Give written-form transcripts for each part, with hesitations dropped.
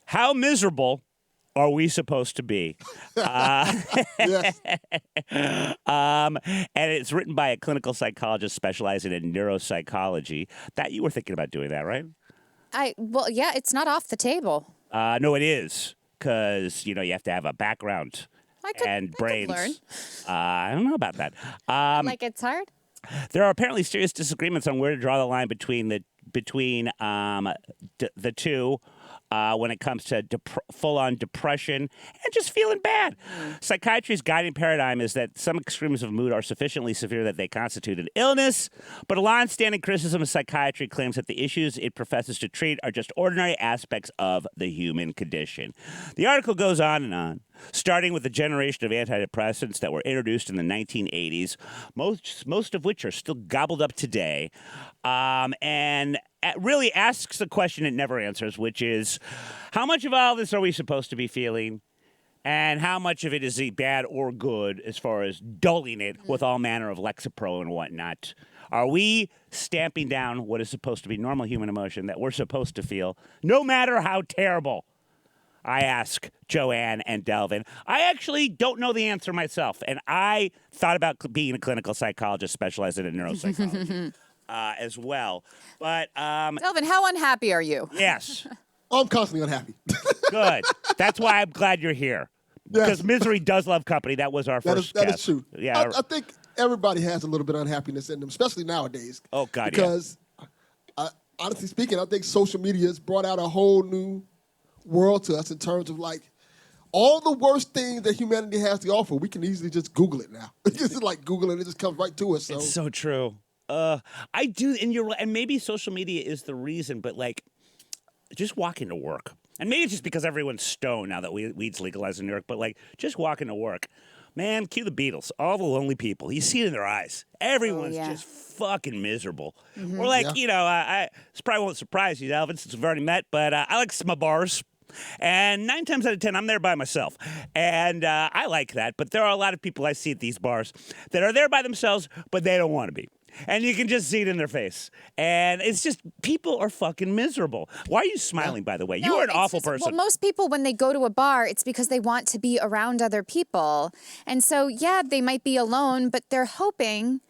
How miserable are we supposed to be? Yes. And it's written by a clinical psychologist specializing in neuropsychology. That you were thinking about doing that, right? Well, yeah, it's not off the table. No, it is, because you have to have a background and brains. I could learn. I don't know about that. Like it's hard? There are apparently serious disagreements on where to draw the line between the two. When it comes to full-on depression and just feeling bad. Psychiatry's guiding paradigm is that some extremes of mood are sufficiently severe that they constitute an illness, but a long-standing criticism of psychiatry claims that the issues it professes to treat are just ordinary aspects of the human condition. The article goes on, starting with the generation of antidepressants that were introduced in the 1980s, most of which are still gobbled up today, and really asks the question it never answers, which is, how much of all this are we supposed to be feeling, and how much of it is bad or good as far as dulling it with all manner of Lexapro and whatnot? Are we stamping down what is supposed to be normal human emotion that we're supposed to feel, no matter how terrible? I ask Joanne and Delvin. I actually don't know the answer myself, and I thought about being a clinical psychologist specializing in neuropsychology as well. But Delvin, how unhappy are you? Yes. I'm constantly unhappy. Good. That's why I'm glad you're here. Because misery does love company. That was our first That guest. is true. Yeah. I think everybody has a little bit of unhappiness in them, especially nowadays. Oh, God, because, honestly speaking, I think social media has brought out a whole new world to us in terms of, like, all the worst things that humanity has to offer. We can easily just Google it now. Just like Google it, it just comes right to us. So. It's so true. I do, and maybe social media is the reason, but, like, just walking to work. And maybe it's just because everyone's stoned now that weed's legalized in New York, but, like, just walking to work. Man, cue the Beatles. All the lonely people. You see it in their eyes. Everyone's just fucking miserable. Or, like, this probably won't surprise you, Delvin, since we've already met, but I like some bars. And 9 times out of 10, I'm there by myself. And I like that. But there are a lot of people I see at these bars that are there by themselves, but they don't want to be. And you can just see it in their face. And it's just, people are fucking miserable. Why are you smiling, by the way? You are an awful person. Well, most people, when they go to a bar, it's because they want to be around other people. And so, yeah, they might be alone, but they're hoping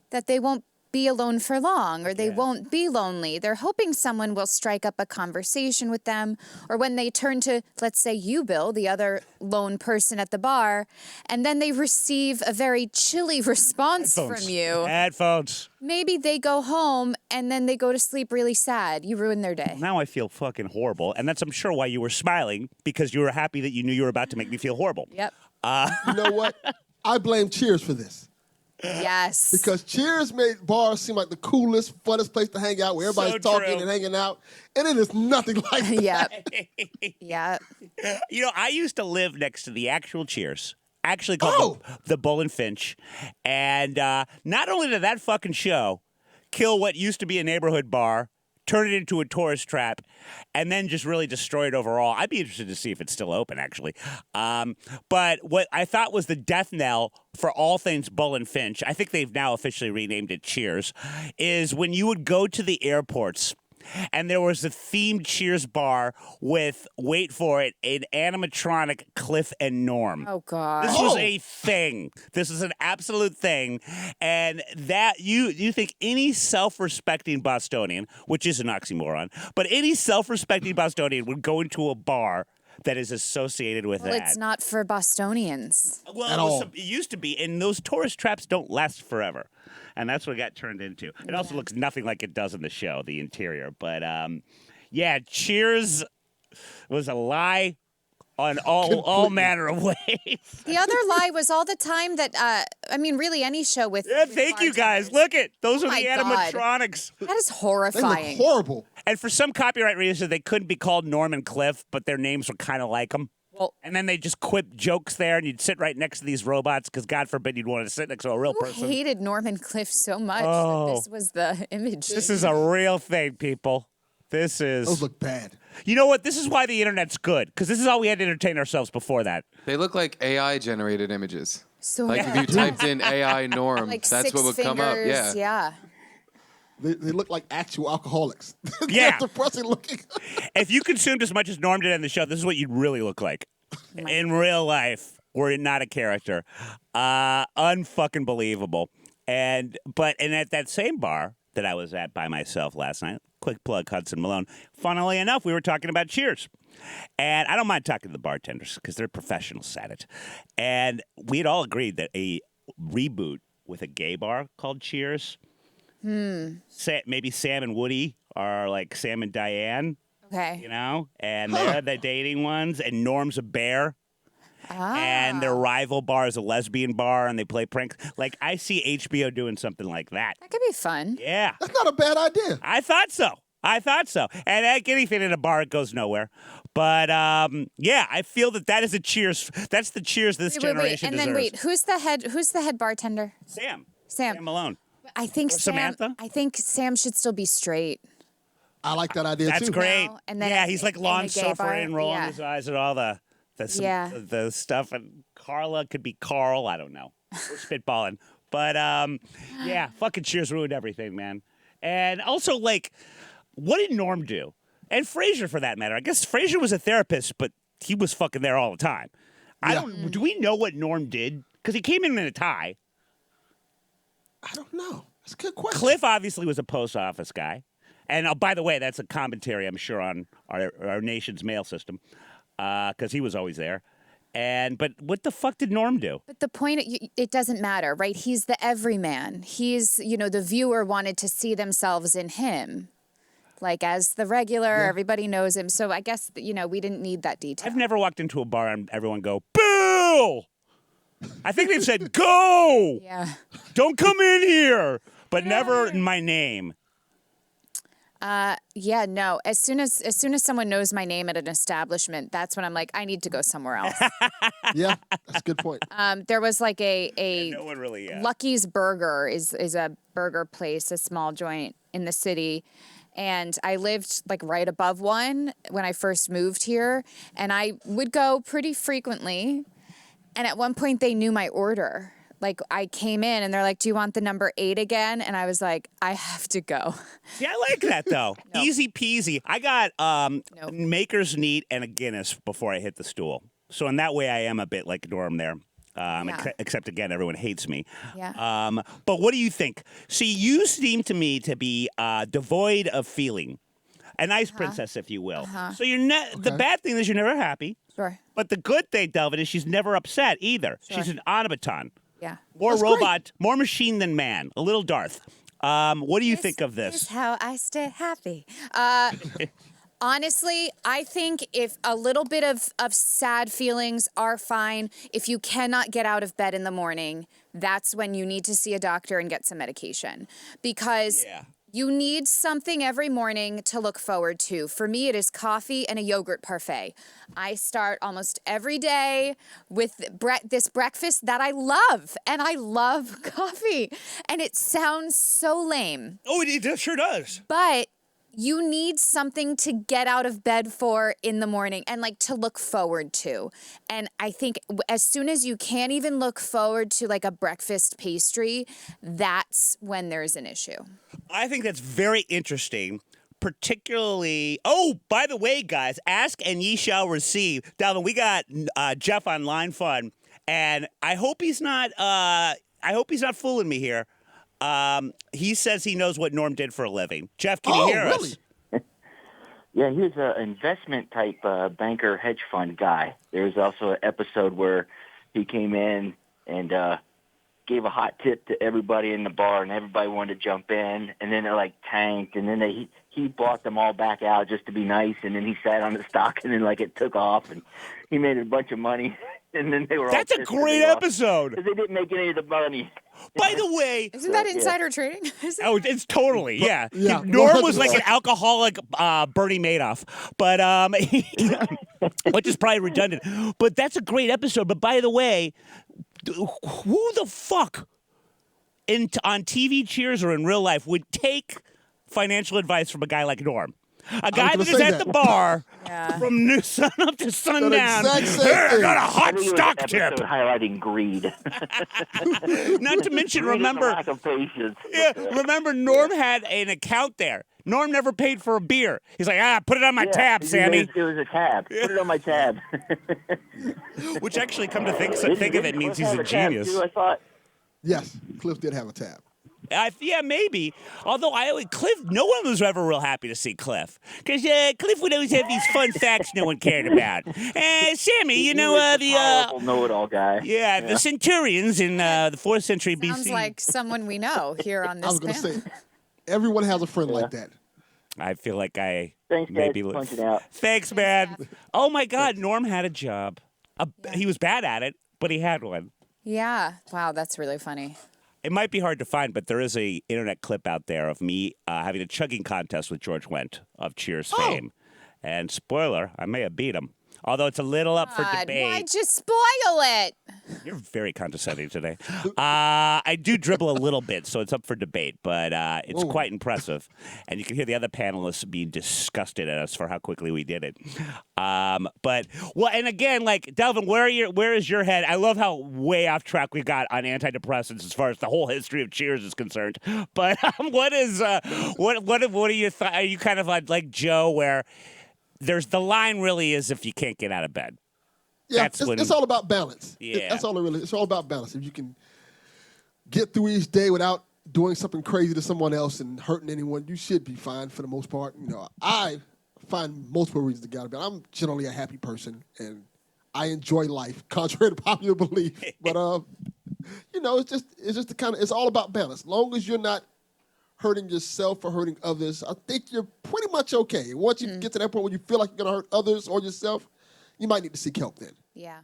that they won't be alone for long, or they won't be lonely. They're hoping someone will strike up a conversation with them, or when they turn to, let's say you, Bill, the other lone person at the bar, and then they receive a very chilly response from you. Headphones. Maybe they go home and then they go to sleep really sad. You ruin their day. Now I feel fucking horrible, and that's, I'm sure, why you were smiling, because you were happy that you knew you were about to make me feel horrible. Yep. You know what? I blame Cheers for this. Yes. Because Cheers made bars seem like the coolest, funnest place to hang out, where everybody's talking and hanging out, and it is nothing like that. Yep. I used to live next to the actual Cheers, actually called the Bull and Finch, and not only did that fucking show kill what used to be a neighborhood bar, turn it into a tourist trap, and then just really destroy it overall. I'd be interested to see if it's still open, actually. But what I thought was the death knell for all things Bull and Finch, I think they've now officially renamed it Cheers, is when you would go to the airports and there was a themed Cheers bar with, wait for it, an animatronic Cliff and Norm. Oh, God. This was a thing. This is an absolute thing. And that, you think any self-respecting Bostonian, which is an oxymoron, but any self-respecting Bostonian would go into a bar that is associated with that. Well, it's not for Bostonians. Well, it used to be, and those tourist traps don't last forever. And that's what it got turned into. It also looks nothing like it does in the show, the interior. But, Cheers was a lie on all manner of ways. The other lie was all the time that, really, any show with... Yeah, thank you, guys. Look it. Those are the animatronics. That is horrifying. They look horrible. And for some copyright reason, they couldn't be called Norm and Cliff, but their names were kind of like them. Well, and then they just quip jokes there, and you'd sit right next to these robots, because God forbid you'd want to sit next to a real person. I hated Norman Cliff so much that this was the image. This is a real thing, people. This is... Those look bad. You know what? This is why the internet's good, because this is how we had to entertain ourselves before that. They look like AI-generated images. So like if you typed in AI Norm, like that's what would come up. Yeah. They look like actual alcoholics. They're Yeah. depressing looking. If you consumed as much as Norm did on the show, this is what you'd really look like in real life. Were it not a character, unfucking believable. And at that same bar that I was at by myself last night, quick plug Hudson Malone. Funnily enough, we were talking about Cheers, and I don't mind talking to the bartenders because they're professionals at it. And we had all agreed that a reboot with a gay bar called Cheers. Maybe Sam and Woody are like Sam and Diane, Okay. you know, and they're the dating ones, and Norm's a bear. And their rival bar is a lesbian bar, and they play pranks. Like, I see HBO doing something like that. That could be fun. Yeah. That's not a bad idea. I thought so. And like anything in a bar, it goes nowhere. But, yeah, I feel that is a Cheers. That's the Cheers this generation And then deserves. who's the head bartender? Sam. Sam. Sam Malone. I think Or Sam. Samantha? I think Sam should still be straight. I like that idea That's too. great. No, and then yeah, in- he's like in long the gay bar, suffering, rolling yeah. his eyes at all the stuff. And Carla could be Carl. I don't know. We're spitballing. But, yeah, fucking Cheers ruined everything, man. And also, like, what did Norm do? And Frasier, for that matter. I guess Frasier was a therapist, but he was fucking there all the time. Do we know what Norm did? Because he came in a tie. I don't know. That's a good question. Cliff obviously was a post office guy. And by the way, that's a commentary, I'm sure, on our nation's mail system, because he was always there. But what the fuck did Norm do? But the point, it doesn't matter, right? He's the everyman. He's, the viewer wanted to see themselves in him. Like, as the regular, everybody knows him. So I guess, we didn't need that detail. I've never walked into a bar and everyone go, boo! I think they've said, go! Yeah. Don't come in here! But never in my name. Yeah, no. As soon as someone knows my name at an establishment, that's when I'm like, I need to go somewhere else. Yeah, that's a good point. There was like a No one really, Lucky's Burger is a burger place, a small joint in the city. And I lived like right above one when I first moved here, and I would go pretty frequently. And at one point they knew my order. Like, I came in and they're like, do you want the number 8 again? And I was like, I have to go. Yeah, I like that, though. Easy peasy. I got Maker's Neat and a Guinness before I hit the stool. So in that way, I am a bit like Norm there. Except, again, everyone hates me. Yeah. But what do you think? See, you seem to me to be devoid of feeling. An ice princess, if you will. So you're the bad thing is you're never happy. Sure. But the good thing, Delvin, is she's never upset either. Sure. She's an automaton. Yeah. More That's robot, more machine than man. A little Darth. What do you think of This this? is how I stay happy. Honestly, I think if a little bit of sad feelings are fine, if you cannot get out of bed in the morning, that's when you need to see a doctor and get some medication. Because you need something every morning to look forward to. For me, it is coffee and a yogurt parfait. I start almost every day with this breakfast that I love, and I love coffee. And it sounds so lame. Oh, it sure does. But you need something to get out of bed for in the morning and like to look forward to. And I think as soon as you can't even look forward to like a breakfast pastry, that's when there's an issue. I think that's very interesting, particularly. Oh, by the way, guys, ask and ye shall receive. Delvin, we got Jeff on Line Fun, and I hope he's not. I hope he's not fooling me here. He says he knows what Norm did for a living. Jeff, can you hear really? us? Yeah, he was an investment type banker hedge fund guy. There was also an episode where he came in and gave a hot tip to everybody in the bar, and everybody wanted to jump in, and then it like tanked, and then he bought them all back out just to be nice, and then he sat on the stock, and then like it took off, and he made a bunch of money, and then they were That's all a pissed great episode. because they didn't make any of the money. By the way, Isn't that insider trading? oh, it's totally, yeah. Yeah, Norm was 100%. like an alcoholic Bernie Madoff, but which is probably redundant. But that's a great episode. But by the way, who the fuck on TV Cheers or in real life would take financial advice from a guy like Norm? A guy gonna that is say at that. the bar Yeah. from sun up to sundown. exact same Hey, I thing. got a I hot think it was stock an tip. episode highlighting greed. Not to mention, Greed and the remember, lack of patience. yeah, remember Norm had an account there. Norm never paid for a beer. He's like, put it on my Yeah, tab, Sammy. It was a tab. Put it on my tab. Which actually, come to think of Didn't it, means Cliff he's have a tab, genius. too, I thought. Yes, Cliff did have a tab. Yeah, maybe. Although Cliff, no one was ever real happy to see Cliff, because Cliff would always have these fun facts no one cared about. Sammy, you He know was the powerful know-it-all guy. the centurions in the 4th century BC. Sounds like someone we know here on I this was going to panel. say, everyone has a friend like that. I feel like I Thanks, guys, maybe for punching out. Thanks, man. Oh my God, Norm had a job. He was bad at it, but he had one. Yeah. Wow, that's really funny. It might be hard to find, but there is a internet clip out there of me having a chugging contest with George Wendt of Cheers fame. And spoiler, I may have beat him. Although it's a little up for God, debate. why'd you spoil it? You're very condescending today. I do dribble a little bit, so it's up for debate, but it's quite impressive. And you can hear the other panelists being disgusted at us for how quickly we did it. And again, like, Delvin, where is your head? I love how way off track we got on antidepressants as far as the whole history of Cheers is concerned. But what are your thoughts? Are you kind of like Joe, where there's the line really is if you can't get out of bed? Yeah, That's it's all about balance. Yeah. That's all it really. It's all about balance. If you can get through each day without doing something crazy to someone else and hurting anyone, you should be fine for the most part. You know, I find multiple reasons to get out of bed. I'm generally a happy person, and I enjoy life, contrary to popular belief. But you know, it's just it's all about balance. As long as you're not hurting yourself or hurting others, I think you're pretty much okay. Once you get to that point where you feel like you're gonna hurt others or yourself, you might need to seek help then. Yeah.